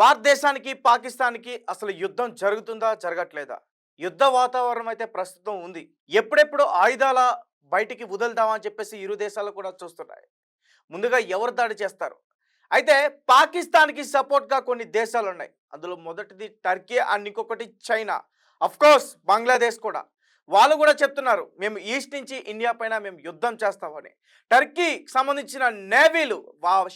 భారతదేశానికి పాకిస్తాన్‌కి అసలు యుద్ధం జరుగుతుందా? జరగట్లేదా? యుద్ధ వాతావరణం అయితే ప్రస్తుతం ఉంది. ఎప్పుడెప్పుడు ఆయుధాల బయటికి వదులుదామా అని చెప్పేసి ఇరు దేశాలు కూడా చూస్తున్నాయి. ముందుగా ఎవరు దాడి చేస్తారు? అయితే పాకిస్తాన్‌కి సపోర్ట్‌గా కొన్ని దేశాలున్నాయి. అందులో మొదటిది టర్కీ అండ్ ఇంకొకటి చైనా. ఆఫ్‌కోర్స్ బంగ్లాదేశ్ కూడా. వాళ్ళు కూడా చెప్తున్నారు. మేము ఈస్ట్ నుంచి ఇండియా పైన మేము యుద్ధం చేస్తామని. టర్కీకి సంబంధించిన నేవీలు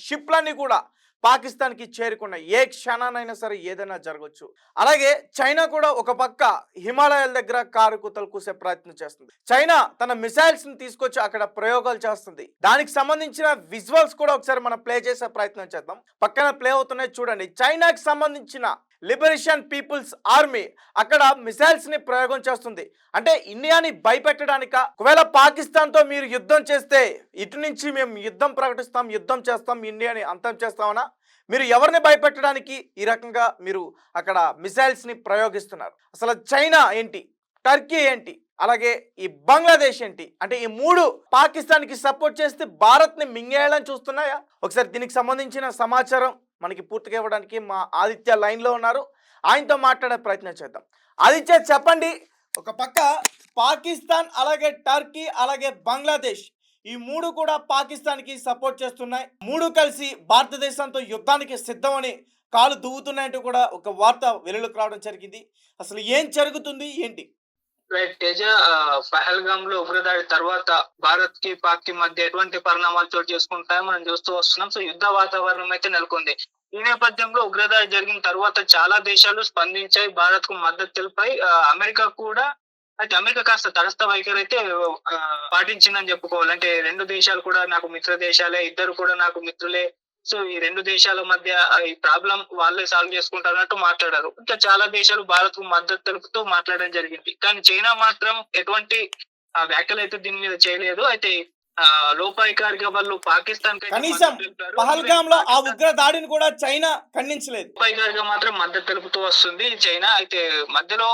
షిప్‌లన్నీ కూడా పాకిస్తాన్‌కి చేరుకున్నాయి. ఏ క్షణానైనా సరే ఏదైనా జరగొచ్చు. అలాగే చైనా కూడా ఒక పక్క హిమాలయాల దగ్గర కారు కూతలు కూసే ప్రయత్నం చేస్తుంది. చైనా తన మిసైల్స్‌ని తీసుకొచ్చి అక్కడ ప్రయోగాలు చేస్తుంది. దానికి సంబంధించిన విజువల్స్ కూడా ఒకసారి మనం ప్లే చేసే ప్రయత్నం చేద్దాం. పక్కన ప్లే అవుతున్నాయి చూడండి. చైనాకి సంబంధించిన లిబరేషన్ పీపుల్స్ ఆర్మీ అక్కడ మిసైల్స్ ని ప్రయోగం చేస్తుంది. అంటే ఇండియాని భయపెట్టడానిక? ఒకవేళ పాకిస్తాన్ తో మీరు యుద్ధం చేస్తే ఇటు నుంచి మేము యుద్ధం ప్రకటిస్తాం, యుద్ధం చేస్తాం, ఇండియాని అంతం చేస్తామనా? మీరు ఎవరిని భయపెట్టడానికి ఈ రకంగా మీరు అక్కడ మిసైల్స్ ని ప్రయోగిస్తున్నారు? అసలు చైనా ఏంటి, టర్కీ ఏంటి, అలాగే ఈ బంగ్లాదేశ్ ఏంటి? అంటే ఈ మూడు పాకిస్తాన్ కి సపోర్ట్ చేస్తే భారత్ ని మింగేయాలని చూస్తున్నాయా? ఒకసారి దీనికి సంబంధించిన సమాచారం మనకి పూర్తిగా ఇవ్వడానికి మా ఆదిత్య లైన్లో ఉన్నారు. ఆయనతో మాట్లాడే ప్రయత్నం చేద్దాం. ఆదిత్య చెప్పండి, ఒక పక్క పాకిస్తాన్, అలాగే టర్కీ, అలాగే బంగ్లాదేశ్ ఈ మూడు కూడా పాకిస్తాన్కి సపోర్ట్ చేస్తున్నాయి. మూడు కలిసి భారతదేశంతో యుద్ధానికి సిద్ధమని కాలు దువ్వుతున్నాయంటూ కూడా ఒక వార్త వెలుగులోకి రావడం జరిగింది. అసలు ఏం జరుగుతుంది ఏంటి? రైట్ తేజ. పహల్గామ్ లో ఉగ్రదాడి తర్వాత భారత్ కి పాక్ కి మధ్య ఎటువంటి పరిణామాలు చోటు చేసుకుంటాయో మనం చూస్తూ వస్తున్నాం. సో యుద్ధ వాతావరణం అయితే నెలకొంది. ఈ నేపథ్యంలో ఉగ్రదాడి జరిగిన తర్వాత చాలా దేశాలు స్పందించాయి, భారత్ కు మద్దతు తెలిపాయి. అమెరికా కూడా, అయితే అమెరికా కాస్త తటస్థ వైఖరి అయితే పాటించిందని చెప్పుకోవాలి. అంటే రెండు దేశాలు కూడా నాకు మిత్ర దేశాలే, ఇద్దరు కూడా నాకు మిత్రులే. సో ఈ రెండు దేశాల మధ్య ఈ ప్రాబ్లం వాళ్ళే సాల్వ్ చేసుకుంటారన్నట్టు మాట్లాడారు. ఇంకా చాలా దేశాలు భారత్ కు మద్దతు తెలుపుతూ మాట్లాడడం జరిగింది. కానీ చైనా మాత్రం ఎటువంటి వ్యాఖ్యలు అయితే దీని మీద చేయలేదు. అయితే లోపాయికారిగా వాళ్ళు పాకిస్తాన్ కనీసం పహల్గామ్ లో ఆ ఉగ్ర దాడిని కూడా చైనా ఖండించలేదు. లోపాయికారిగా మాత్రం మద్దతు తెలుపుతూ వస్తుంది చైనా. అయితే మధ్యలో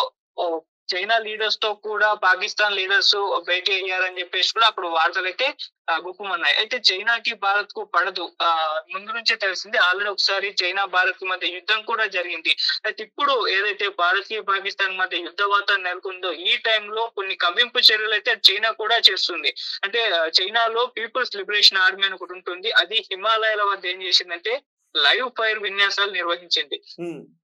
చైనా లీడర్స్ తో కూడా పాకిస్తాన్ లీడర్స్ భేటీ అయ్యారని చెప్పేసి కూడా అప్పుడు వార్తలు అయితే గుప్పమన్నాయి. అయితే చైనాకి భారత్ కు పడదు, ముందు నుంచే తెలిసింది. ఆల్రెడీ ఒకసారి చైనా భారత్ మధ్య యుద్ధం కూడా జరిగింది. అయితే ఇప్పుడు ఏదైతే భారత్ కి పాకిస్తాన్ మధ్య యుద్ధ వాతావరణం నెలకొందో ఈ టైంలో కొన్ని కవ్వింపు చర్యలు అయితే చైనా కూడా చేస్తుంది. అంటే చైనాలో పీపుల్స్ లిబరేషన్ ఆర్మీ అని ఒకటి ఉంటుంది. అది హిమాలయాల వద్ద ఏం చేసిందంటే లైవ్ ఫైర్ విన్యాసాలు నిర్వహించింది.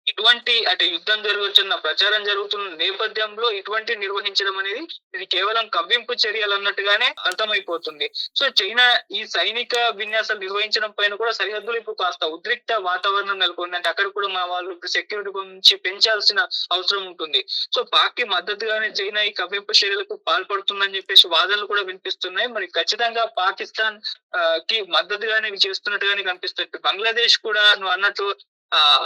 ఇటువంటి అంటే యుద్ధం జరుగుతున్న ప్రచారం జరుగుతున్న నేపథ్యంలో ఇటువంటి నిర్వహించడం అనేది ఇది కేవలం కవ్వింపు చర్యలు అన్నట్టుగానే అర్థమైపోతుంది. సో చైనా ఈ సైనిక విన్యాసాలు నిర్వహించడం పైన కూడా సరిహద్దులు ఇప్పుడు కాస్త ఉద్రిక్త వాతావరణం నెలకొంది. అంటే అక్కడ కూడా మా వాళ్ళు సెక్యూరిటీ గురించి పెంచాల్సిన అవసరం ఉంటుంది. సో పాక్ కి మద్దతుగానే చైనా ఈ కవ్వింపు చర్యలకు పాల్పడుతుందని చెప్పేసి వాదనలు కూడా వినిపిస్తున్నాయి. మరి ఖచ్చితంగా పాకిస్తాన్ కి మద్దతుగానే ఇవి చేస్తున్నట్టుగానే కనిపిస్తుంది. బంగ్లాదేశ్ కూడా నువ్వు అన్నట్టు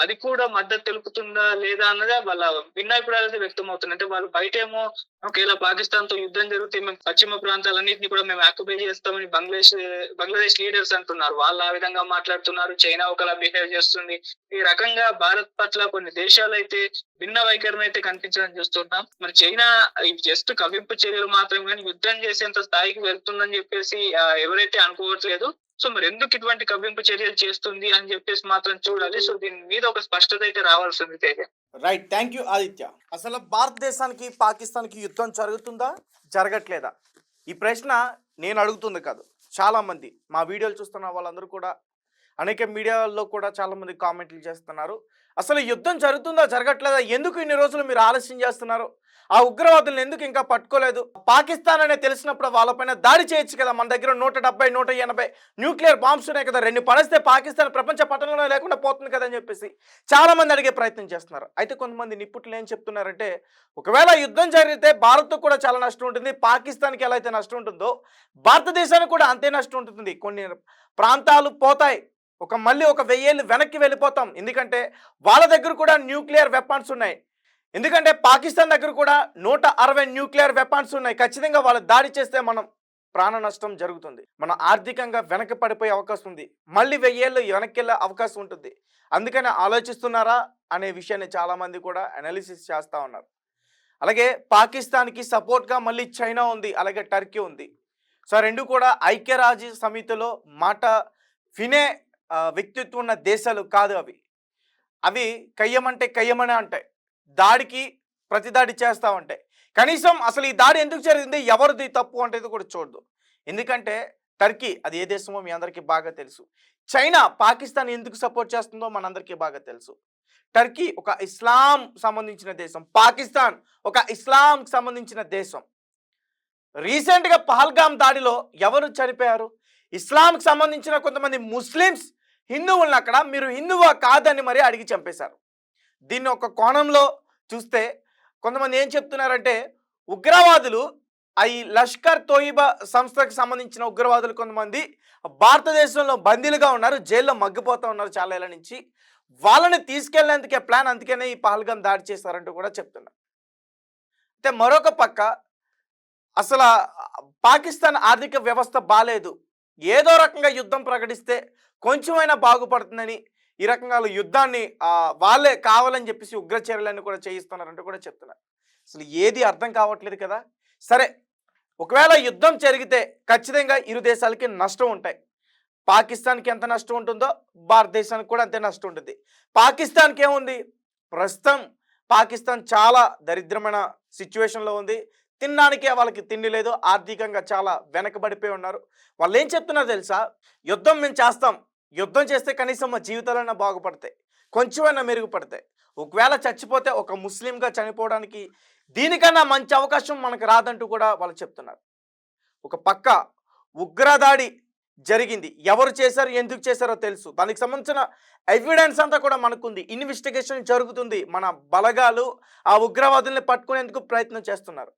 అది కూడా మద్దతు తెలుపుతుందా లేదా అన్నదే వాళ్ళ భిన్నాభిప్రాయాలు అయితే వ్యక్తం అవుతున్నాయి. అంటే వాళ్ళు బయటేమో ఒకవేళ పాకిస్తాన్ తో యుద్ధం జరిగితే మేము పశ్చిమ ప్రాంతాలన్నింటినీ కూడా మేము ఆక్యుపై చేస్తామని బంగ్లాదేశ్ లీడర్స్ అంటున్నారు. వాళ్ళు ఆ విధంగా మాట్లాడుతున్నారు, చైనా ఒకలా బిహేవ్ చేస్తుంది. ఈ రకంగా భారత్ పట్ల కొన్ని దేశాలు అయితే భిన్న వైఖరిని అయితే కనిపించడం చూస్తున్నాం. మరి చైనా ఇవి జస్ట్ కవ్వింపు చర్యలు మాత్రమే కానీ యుద్ధం చేసేంత స్థాయికి వెళ్తుందని చెప్పేసి ఎవరైతే అనుకోవట్లేదు. సో మరి ఎందుకు ఇటువంటి కవ్వింపు చర్యలు చేస్తుంది అని చెప్పేసి మాత్రం చూడాలి. సో దీని మీద ఒక స్పష్టత అయితే రావాల్సింది Teja. Right, thank you Aditya. అసలు భారతదేశానికి పాకిస్తాన్కి యుద్ధం జరుగుతుందా, జరగట్లేదా? ఈ ప్రశ్న నేను అడుగుతుంది కాదు, చాలామంది మా వీడియోలు చూస్తున్న వాళ్ళందరూ కూడా అనేక మీడియాల్లో కూడా చాలామంది కామెంట్లు చేస్తున్నారు. అసలు యుద్ధం జరుగుతుందా, జరగట్లేదా? ఎందుకు ఇన్ని రోజులు మీరు ఆలస్యం చేస్తున్నారు? ఆ ఉగ్రవాదులను ఎందుకు ఇంకా పట్టుకోలేదు? పాకిస్తాన్ అనే తెలిసినప్పుడు వాళ్ళపైన దాడి చేయొచ్చు కదా. మన దగ్గర 170, 180 న్యూక్లియర్ బాంబ్స్ ఉన్నాయి కదా. 2 పడేస్తే పాకిస్తాన్ ప్రపంచ పట్టణంలో లేకుండా పోతుంది కదా అని చెప్పేసి చాలామంది అడిగే ప్రయత్నం చేస్తున్నారు. అయితే కొంతమంది నిపుణులు ఏం చెప్తున్నారంటే, ఒకవేళ యుద్ధం జరిగితే భారత్కు కూడా చాలా నష్టం ఉంటుంది, పాకిస్తాన్కి ఎలా అయితే నష్టం ఉంటుందో భారతదేశానికి కూడా అంతే నష్టం ఉంటుంది. కొన్ని ప్రాంతాలు పోతాయి, మళ్ళీ 1000 ఏళ్ళు వెనక్కి వెళ్ళిపోతాం. ఎందుకంటే వాళ్ళ దగ్గర కూడా న్యూక్లియర్ వెపన్స్ ఉన్నాయి. ఎందుకంటే పాకిస్తాన్ దగ్గర కూడా 160 న్యూక్లియర్ వెపన్స్ ఉన్నాయి. ఖచ్చితంగా వాళ్ళు దాడి చేస్తే మనం ప్రాణ నష్టం జరుగుతుంది, మనం ఆర్థికంగా వెనక్కి పడిపోయే అవకాశం ఉంది, మళ్ళీ 1000 ఏళ్ళు వెనక్కి వెళ్ళే అవకాశం ఉంటుంది. అందుకని ఆలోచిస్తున్నారా అనే విషయాన్ని చాలామంది కూడా అనాలిసిస్ చేస్తూ ఉన్నారు. అలాగే పాకిస్తాన్కి సపోర్ట్గా మళ్ళీ చైనా ఉంది, అలాగే టర్కీ ఉంది. సో రెండు కూడా ఐక్యరాజ్య సమితిలో మాట వినే వ్యక్తిత్వం ఉన్న దేశాలు కాదు అవి. అవి కయ్యమంటే కయ్యమనే అంటాయి, దాడికి ప్రతిదాడి చేస్తూ ఉంటాయి. కనీసం అసలు ఈ దాడి ఎందుకు జరిగింది, ఎవరిది తప్పు అనేది కూడా చూడదు. ఎందుకంటే టర్కీ అది ఏ దేశమో మీ అందరికీ బాగా తెలుసు. చైనా పాకిస్తాన్ ఎందుకు సపోర్ట్ చేస్తుందో మనందరికీ బాగా తెలుసు. టర్కీ ఒక ఇస్లాం సంబంధించిన దేశం, పాకిస్తాన్ ఒక ఇస్లాం సంబంధించిన దేశం. రీసెంట్గా పహల్గామ్ దాడిలో ఎవరు చనిపోయారు? ఇస్లాంకి సంబంధించిన కొంతమంది ముస్లిమ్స్ హిందువులను అక్కడ మీరు హిందువా కాదని మరి అడిగి చంపేశారు. దీన్ని ఒక కోణంలో చూస్తే కొంతమంది ఏం చెప్తున్నారంటే ఉగ్రవాదులు ఈ లష్కర్ తోయిబా సంస్థకు సంబంధించిన ఉగ్రవాదులు కొంతమంది భారతదేశంలో బందీలుగా ఉన్నారు, జైల్లో మగ్గిపోతూ ఉన్నారు చాలా ఏళ్ళ నుంచి, వాళ్ళని తీసుకెళ్లేందుకే ప్లాన్, అందుకనే ఈ పహల్గామ్ దాడి చేశారంటూ కూడా చెప్తున్నారు. అయితే మరొక పక్క అసలు పాకిస్తాన్ ఆర్థిక వ్యవస్థ బాలేదు, ఏదో రకంగా యుద్ధం ప్రకటిస్తే కొంచెమైనా బాగుపడుతుందని ఈ రకంగా యుద్ధాన్ని వాళ్ళే కావాలని చెప్పేసి ఉగ్ర చర్యలన్నీ కూడా చేయిస్తున్నారంటూ కూడా చెప్తున్నారు. అసలు ఏది అర్థం కావట్లేదు కదా. సరే, ఒకవేళ యుద్ధం జరిగితే ఖచ్చితంగా ఇరు దేశాలకి నష్టం ఉంటాయి. పాకిస్తాన్కి ఎంత నష్టం ఉంటుందో భారతదేశానికి కూడా అంతే నష్టం ఉంటుంది. పాకిస్తాన్కి ఏముంది, ప్రస్తుతం పాకిస్తాన్ చాలా దరిద్రమైన సిచ్యువేషన్లో ఉంది. తినడానికే వాళ్ళకి తిండి లేదు, ఆర్థికంగా చాలా వెనకబడిపోయి ఉన్నారు. వాళ్ళు ఏం చెప్తున్నారు తెలుసా, యుద్ధం మేము చేస్తాం, యుద్ధం చేస్తే కనీసం మా జీవితాలైనా బాగుపడతాయి, కొంచెమైనా మెరుగుపడతాయి. ఒకవేళ చచ్చిపోతే ఒక ముస్లింగా చనిపోవడానికి దీనికన్నా మంచి అవకాశం మనకు రాదంటూ కూడా వాళ్ళు చెప్తున్నారు. ఒక పక్క ఉగ్రదాడి జరిగింది, ఎవరు చేశారు ఎందుకు చేశారో తెలుసు, దానికి సంబంధించిన ఎవిడెన్స్ అంతా కూడా మనకుంది, ఇన్వెస్టిగేషన్ జరుగుతుంది, మన బలగాలు ఆ ఉగ్రవాదుల్ని పట్టుకునేందుకు ప్రయత్నం చేస్తున్నారు.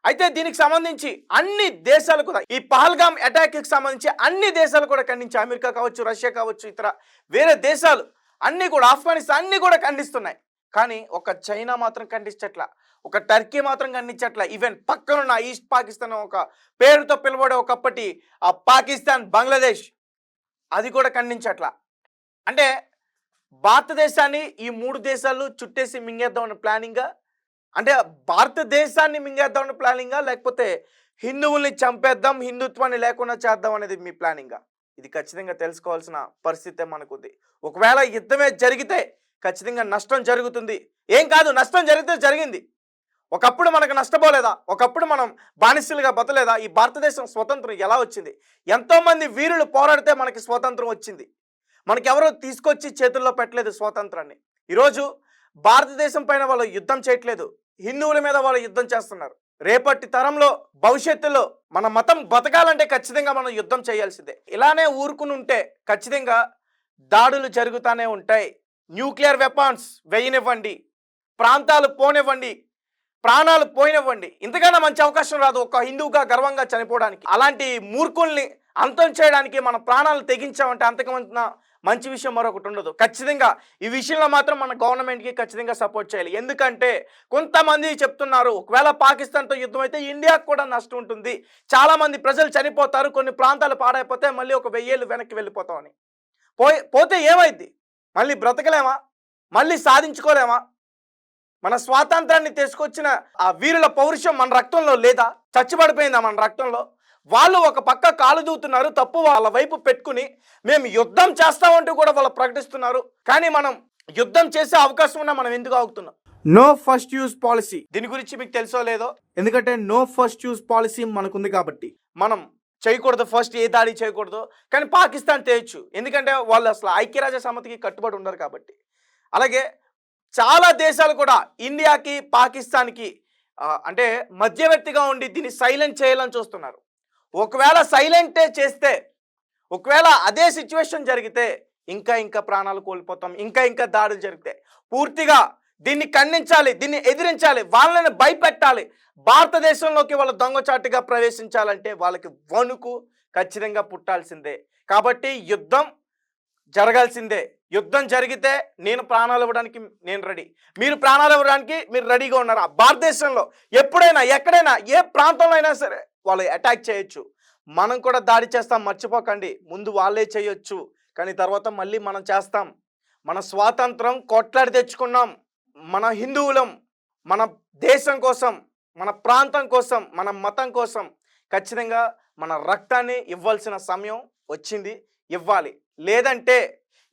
అయితే దీనికి సంబంధించి అన్ని దేశాలు కూడా ఈ పహల్గామ్ అటాక్కి సంబంధించి అన్ని దేశాలు కూడా ఖండించి, అమెరికా కావచ్చు, రష్యా కావచ్చు, ఇతర వేరే దేశాలు అన్నీ కూడా, ఆఫ్ఘనిస్తాన్ అన్నీ కూడా ఖండిస్తున్నాయి. కానీ ఒక చైనా మాత్రం ఖండించట్లా, ఒక టర్కీ మాత్రం ఖండించట్లా, ఈవెన్ పక్కనున్న ఈస్ట్ పాకిస్తాన్ ఒక పేరుతో పిలువడే ఒకప్పటి ఆ పాకిస్తాన్, బంగ్లాదేశ్ అది కూడా ఖండించట్లా. అంటే భారతదేశాన్ని ఈ మూడు దేశాలు చుట్టేసి మింగేద్దామని ప్లానింగా, అంటే భారతదేశాన్ని మింగేద్దామని ప్లానింగా, లేకపోతే హిందువుల్ని చంపేద్దాం, హిందుత్వాన్ని లేకుండా చేద్దాం అనేది మీ ప్లానింగా? ఇది ఖచ్చితంగా తెలుసుకోవాల్సిన పరిస్థితే మనకుంది. ఒకవేళ యుద్ధమే జరిగితే ఖచ్చితంగా నష్టం జరుగుతుంది. ఏం కాదు, నష్టం జరిగితే జరిగింది. ఒకప్పుడు మనకు నష్టపోలేదా? ఒకప్పుడు మనం బానిసలుగా బతలేదా? ఈ భారతదేశం స్వతంత్రం ఎలా వచ్చింది? ఎంతోమంది వీరులు పోరాడితే మనకి స్వాతంత్రం వచ్చింది. మనకెవరో తీసుకొచ్చి చేతుల్లో పెట్టలేదు స్వాతంత్రాన్ని. ఈరోజు భారతదేశం పైన వాళ్ళు యుద్ధం చేయట్లేదు, హిందువుల మీద వాళ్ళు యుద్ధం చేస్తున్నారు. రేపటి తరంలో భవిష్యత్తులో మన మతం బతకాలంటే ఖచ్చితంగా మనం యుద్ధం చేయాల్సిందే. ఇలానే ఊరుకుని ఉంటే ఖచ్చితంగా దాడులు జరుగుతూనే ఉంటాయి. న్యూక్లియర్ వెపన్స్ వేయనివ్వండి, ప్రాంతాలు పోనివ్వండి, ప్రాణాలు పోయినివ్వండి, ఇంతకన్నా మంచి అవకాశం రాదు ఒక హిందువుగా గర్వంగా చనిపోవడానికి. అలాంటి మూర్ఖుల్ని అంతం చేయడానికి మన ప్రాణాలు తెగించామంటే అంతకన్నా మంచి విషయం మరొకటి ఉండదు. ఖచ్చితంగా ఈ విషయంలో మాత్రం మన గవర్నమెంట్కి ఖచ్చితంగా సపోర్ట్ చేయాలి. ఎందుకంటే కొంతమంది చెప్తున్నారు ఒకవేళ పాకిస్తాన్తో యుద్ధం అయితే ఇండియాకు కూడా నష్టం ఉంటుంది, చాలామంది ప్రజలు చనిపోతారు, కొన్ని ప్రాంతాలు పాడైపోతే మళ్ళీ ఒక 1000 ఏళ్ళు వెనక్కి వెళ్ళిపోతామని. పోతే ఏమైంది? మళ్ళీ బ్రతకలేమా? మళ్ళీ సాధించుకోలేమా? మన స్వాతంత్రాన్ని తీసుకొచ్చిన ఆ వీరుల పౌరుషం మన రక్తంలో లేదా? చచ్చిపడిపోయిందా మన రక్తంలో? వాళ్ళు ఒక పక్క కాలు దూతున్నారు, తప్పు వాళ్ళ వైపు పెట్టుకుని మేము యుద్ధం చేస్తామంటూ కూడా వాళ్ళు ప్రకటిస్తున్నారు. కానీ మనం యుద్ధం చేసే అవకాశం ఉన్నా మనం ఎందుకు ఆగుతున్నాం? నో ఫస్ట్ యూజ్ పాలసీ, దీని గురించి మీకు తెలుసో లేదో, ఎందుకంటే నో ఫస్ట్ యూజ్ పాలసీ మనకుంది కాబట్టి మనం చేయకూడదు, ఫస్ట్ ఏ దాడి చేయకూడదు. కానీ పాకిస్తాన్ చేయొచ్చు, ఎందుకంటే వాళ్ళు అసలు ఐక్యరాజ్య సమితికి కట్టుబడి ఉండరు కాబట్టి. అలాగే చాలా దేశాలు కూడా ఇండియాకి పాకిస్తాన్కి అంటే మధ్యవర్తిగా ఉండి దీన్ని సైలెంట్ చేయాలని చూస్తున్నారు. ఒకవేళ సైలెంటే చేస్తే, ఒకవేళ అదే సిచ్యువేషన్ జరిగితే ఇంకా ప్రాణాలు కోల్పోతాం, ఇంకా దాడులు జరిగితే పూర్తిగా దీన్ని ఖండించాలి, దీన్ని ఎదిరించాలి, వాళ్ళని భయపెట్టాలి. భారతదేశంలోకి వాళ్ళు దొంగచాటుగా ప్రవేశించాలంటే వాళ్ళకి వణుకు ఖచ్చితంగా పుట్టాల్సిందే. కాబట్టి యుద్ధం జరగాల్సిందే. యుద్ధం జరిగితే నేను ప్రాణాలు ఇవ్వడానికి నేను రెడీ, మీరు ప్రాణాలు ఇవ్వడానికి మీరు రెడీగా ఉన్నారా? భారతదేశంలో ఎప్పుడైనా ఎక్కడైనా ఏ ప్రాంతంలో అయినా సరే వాళ్ళు అటాక్ చేయొచ్చు, మనం కూడా దాడి చేస్తాం, మర్చిపోకండి. ముందు వాళ్ళే చేయొచ్చు, కానీ తర్వాత మళ్ళీ మనం చేస్తాం. మన స్వాతంత్రం కొట్లాడి తెచ్చుకున్నాం, మన హిందువులం, మన దేశం కోసం, మన ప్రాంతం కోసం, మన మతం కోసం ఖచ్చితంగా మన రక్తాన్ని ఇవ్వాల్సిన సమయం వచ్చింది, ఇవ్వాలి. లేదంటే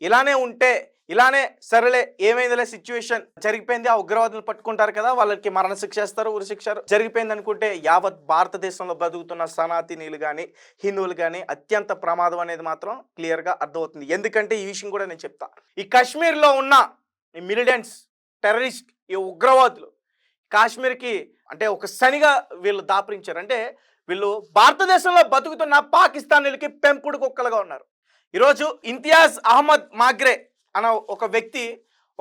ఇలానే ఉంటే ఇలానే సరేలే ఏమైందిలే సిచ్యువేషన్ జరిగిపోయింది, ఆ ఉగ్రవాదులు పట్టుకుంటారు కదా, వాళ్ళకి మరణ శిక్ష వేస్తారు, ఉరి శిక్ష జరిగిపోయింది అనుకుంటే యావత్ భారతదేశంలో బతుకుతున్న సనాతనీయులు కానీ హిందువులు కానీ అత్యంత ప్రమాదం అనేది మాత్రం క్లియర్గా అర్థమవుతుంది. ఎందుకంటే ఈ విషయం కూడా నేను చెప్తా. ఈ కాశ్మీర్లో ఉన్న ఈ మిలిటెంట్స్, టెర్రరిస్ట్, ఈ ఉగ్రవాదులు కాశ్మీర్కి అంటే ఒక శనిగా వీళ్ళు దాపరించారు. అంటే వీళ్ళు భారతదేశంలో బతుకుతున్న పాకిస్తానీలకి పెంపుడు కుక్కలుగా ఉన్నారు. ఈరోజు ఇంతియాజ్ అహ్మద్ మాగ్రే అన్న ఒక వ్యక్తి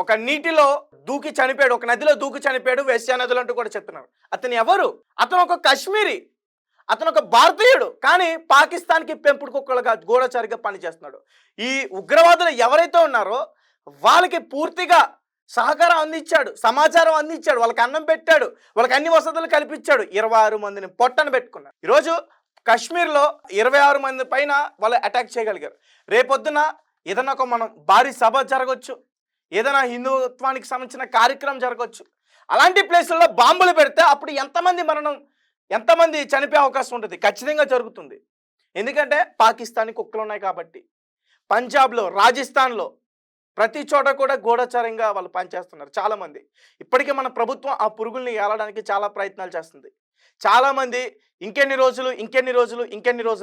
ఒక నీటిలో దూకి చనిపోయాడు, ఒక నదిలో దూకి చనిపోయాడు, వేశ్యా నదులు అంటూ కూడా చెప్తున్నారు. అతను ఎవరు? అతను ఒక కాశ్మీరీ, అతను ఒక భారతీయుడు, కానీ పాకిస్తాన్కి పెంపుడు కుక్కలుగా గూఢచారిగా పనిచేస్తున్నాడు. ఈ ఉగ్రవాదులు ఎవరైతే ఉన్నారో వాళ్ళకి పూర్తిగా సహకారం అందించాడు, సమాచారం అందించాడు, వాళ్ళకి అన్నం పెట్టాడు, వాళ్ళకి అన్ని వసతులు కల్పించాడు. 26 మందిని పొట్టను పెట్టుకున్నారు. ఈరోజు కాశ్మీర్లో 26 మంది పైన వాళ్ళు అటాక్ చేయగలిగారు. రేపొద్దున ఏదైనా ఒక మనం భారీ సభ జరగవచ్చు, ఏదైనా హిందుత్వానికి సంబంధించిన కార్యక్రమం జరగవచ్చు. అలాంటి ప్లేసుల్లో బాంబులు పెడితే అప్పుడు ఎంతమంది చనిపోయే అవకాశం ఉంటుంది? ఖచ్చితంగా జరుగుతుంది. ఎందుకంటే పాకిస్తాన్కి కుక్కలు ఉన్నాయి కాబట్టి. పంజాబ్లో, రాజస్థాన్లో ప్రతి చోట కూడా గూఢచారంగా వాళ్ళు పనిచేస్తున్నారు చాలామంది. ఇప్పటికే మన ప్రభుత్వం ఆ పురుగుల్ని ఏలడానికి చాలా ప్రయత్నాలు చేస్తుంది. చాలామంది ఇంకెన్ని రోజులు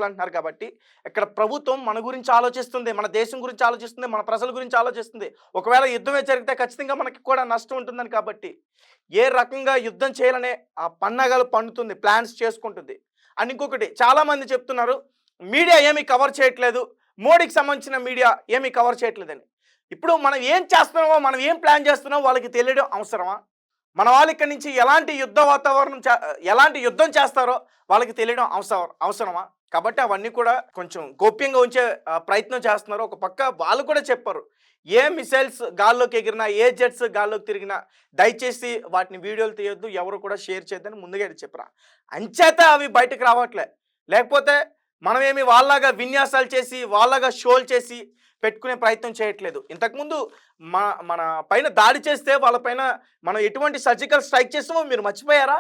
అంటున్నారు. కాబట్టి ఇక్కడ ప్రభుత్వం మన గురించి ఆలోచిస్తుంది, మన దేశం గురించి ఆలోచిస్తుంది, మన ప్రజల గురించి ఆలోచిస్తుంది. ఒకవేళ యుద్ధమే జరిగితే ఖచ్చితంగా మనకి కూడా నష్టం ఉంటుందని కాబట్టి ఏ రకంగా యుద్ధం చేయాలనే ఆ పన్నాగాలు పన్నుతుంది, ప్లాన్స్ చేసుకుంటుంది. అండ్ ఇంకొకటి, చాలామంది చెప్తున్నారు మీడియా ఏమీ కవర్ చేయట్లేదు, మోడీకి సంబంధించిన మీడియా ఏమీ కవర్ చేయట్లేదని. ఇప్పుడు మనం ఏం చేస్తున్నామో, మనం ఏం ప్లాన్ చేస్తున్నామో వాళ్ళకి తెలియడం అవసరమా? మన వాళ్ళు ఇక్కడి నుంచి ఎలాంటి యుద్ధం చేస్తారో వాళ్ళకి తెలియడం అవసరమా? కాబట్టి అవన్నీ కూడా కొంచెం గోప్యంగా ఉంచే ప్రయత్నం చేస్తున్నారు. ఒక పక్క వాళ్ళు కూడా చెప్పారు, ఏ మిసైల్స్ గాల్లోకి ఎగిరినా, ఏ జెట్స్ గాల్లోకి తిరిగినా దయచేసి వాటిని వీడియోలు తీయొద్దు, ఎవరు కూడా షేర్ చేయొద్దని ముందుగా చెప్పరా. అంచేత అవి బయటకు రావట్లే. లేకపోతే మనమేమి వాళ్ళలాగా విన్యాసాలు చేసి, వాళ్ళలాగా షోలు చేసి పెట్టుకునే ప్రయత్నం చేయట్లేదు. ఇంతకుముందు మన పైన దాడి చేస్తే వాళ్ళపైన మనం ఎటువంటి సర్జికల్ స్ట్రైక్ చేసామో మీరు మర్చిపోయారా?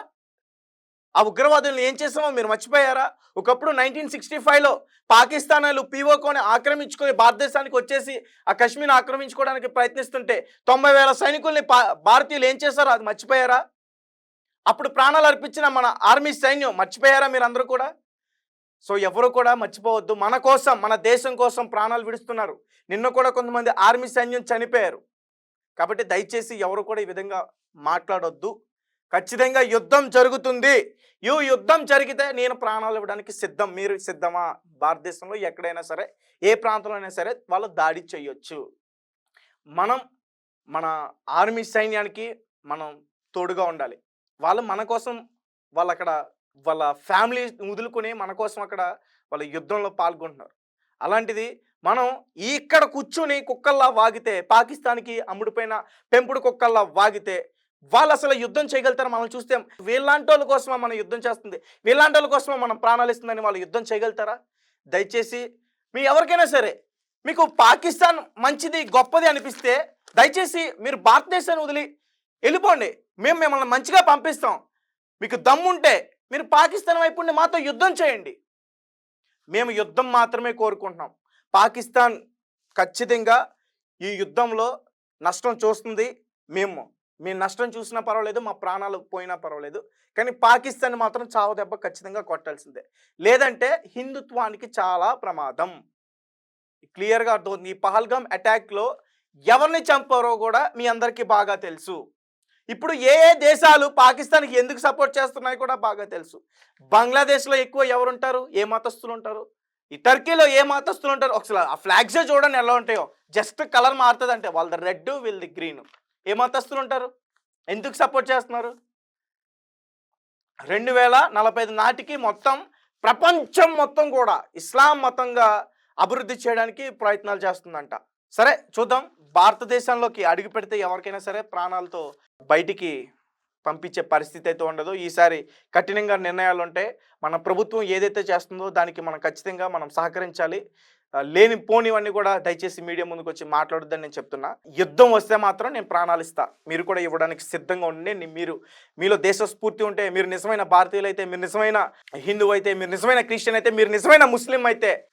ఆ ఉగ్రవాదులను ఏం చేసామో మీరు మర్చిపోయారా? ఒకప్పుడు 1965లో పాకిస్తానీలు పీఓకోని ఆక్రమించుకొని భారతదేశానికి వచ్చేసి ఆ కాశ్మీర్ ఆక్రమించుకోవడానికి ప్రయత్నిస్తుంటే 90,000 సైనికుల్ని భారతీయులు ఏం చేశారో అది మర్చిపోయారా? అప్పుడు ప్రాణాలు అర్పించిన మన ఆర్మీ సైన్యం మర్చిపోయారా మీరందరూ కూడా? సో ఎవరు కూడా మర్చిపోవద్దు. మన కోసం, మన దేశం కోసం ప్రాణాలు విడుస్తున్నారు. నిన్న కూడా కొంతమంది ఆర్మీ సైన్యం చనిపోయారు. కాబట్టి దయచేసి ఎవరు కూడా ఈ విధంగా మాట్లాడొద్దు. ఖచ్చితంగా యుద్ధం జరుగుతుంది. ఈ యుద్ధం జరిగితే నేను ప్రాణాలు ఇవ్వడానికి సిద్ధం. మీరు సిద్ధమా? భారతదేశంలో ఎక్కడైనా సరే, ఏ ప్రాంతంలో అయినా సరే వాళ్ళు దాడి చేయొచ్చు. మనం మన ఆర్మీ సైన్యానికి మనం తోడుగా ఉండాలి. వాళ్ళు మన కోసం, వాళ్ళ ఫ్యామిలీ వదులుకొని మన కోసం అక్కడ వాళ్ళ యుద్ధంలో పాల్గొంటున్నారు. అలాంటిది మనం ఇక్కడ కూర్చొని కుక్కల్లా వాగితే, పాకిస్తాన్కి అమ్ముడిపోయిన పెంపుడు కుక్కల్లా వాగితే వాళ్ళు అసలు యుద్ధం చేయగలుగుతారు? మనం చూస్తే వీళ్ళంటి వాళ్ళ కోసమా మనం యుద్ధం చేస్తుంది, వీళ్ళంటి వాళ్ళ కోసమా మనం ప్రాణాలు ఇస్తుందని వాళ్ళు యుద్ధం చేయగలుగుతారా? దయచేసి మీ ఎవరికైనా సరే మీకు పాకిస్తాన్ మంచిది, గొప్పది అనిపిస్తే దయచేసి మీరు భారతదేశాన్ని వదిలి వెళ్ళిపోండి. మేము మిమ్మల్ని మంచిగా పంపిస్తాం. మీకు దమ్ముంటే మీరు పాకిస్తాన్ వైపు ఉండి మాతో యుద్ధం చేయండి. మేము యుద్ధం మాత్రమే కోరుకుంటున్నాం. పాకిస్తాన్ ఖచ్చితంగా ఈ యుద్ధంలో నష్టం చూస్తుంది. మేము నష్టం చూసినా పర్వాలేదు, మా ప్రాణాలు పోయినా పర్వాలేదు, కానీ పాకిస్తాన్ మాత్రం చావు దెబ్బ ఖచ్చితంగా కొట్టాల్సిందే. లేదంటే హిందుత్వానికి చాలా ప్రమాదం. క్లియర్గా అర్థమవుతుంది. ఈ పహల్గామ్ అటాక్లో ఎవరిని చంపారో కూడా మీ అందరికీ బాగా తెలుసు. ఇప్పుడు ఏ దేశాలు పాకిస్తాన్కి ఎందుకు సపోర్ట్ చేస్తున్నాయో కూడా బాగా తెలుసు. బంగ్లాదేశ్లో ఎక్కువ ఎవరుంటారు? ఏ మతస్థులు ఉంటారు? ఈ టర్కీలో ఏ మతస్థులు ఉంటారు? ఒకసారి ఆ ఫ్లాగ్సే చూడండి ఎలా ఉంటాయో. జస్ట్ కలర్ మారుతుంది, అంటే వాళ్ళది రెడ్, వీళ్ళది గ్రీన్. ఏ మతస్థులు ఉంటారు? ఎందుకు సపోర్ట్ చేస్తున్నారు? 2045 నాటికి మొత్తం ప్రపంచం మొత్తం కూడా ఇస్లాం మతంగా అభివృద్ధి చేయడానికి ప్రయత్నాలు చేస్తుందంట. సరే చూద్దాం. భారతదేశంలోకి అడుగు పెడితే ఎవరికైనా సరే ప్రాణాలతో బయటికి పంపించే పరిస్థితి అయితే ఉండదు. ఈసారి కఠినంగా నిర్ణయాలు ఉంటాయి. మన ప్రభుత్వం ఏదైతే చేస్తుందో దానికి మనం ఖచ్చితంగా సహకరించాలి. లేని పోనివన్నీ కూడా దయచేసి మీడియా ముందుకు వచ్చి మాట్లాడొద్దని నేను చెప్తున్నా. యుద్ధం వస్తే మాత్రం నేను ప్రాణాలు ఇస్తా. మీరు కూడా ఇవ్వడానికి సిద్ధంగా ఉండండి. మీలో దేశ స్ఫూర్తి ఉంటే, మీరు నిజమైన భారతీయులు అయితే, మీరు నిజమైన హిందువు అయితే, మీరు నిజమైన క్రిస్టియన్ అయితే, మీరు నిజమైన ముస్లిం అయితే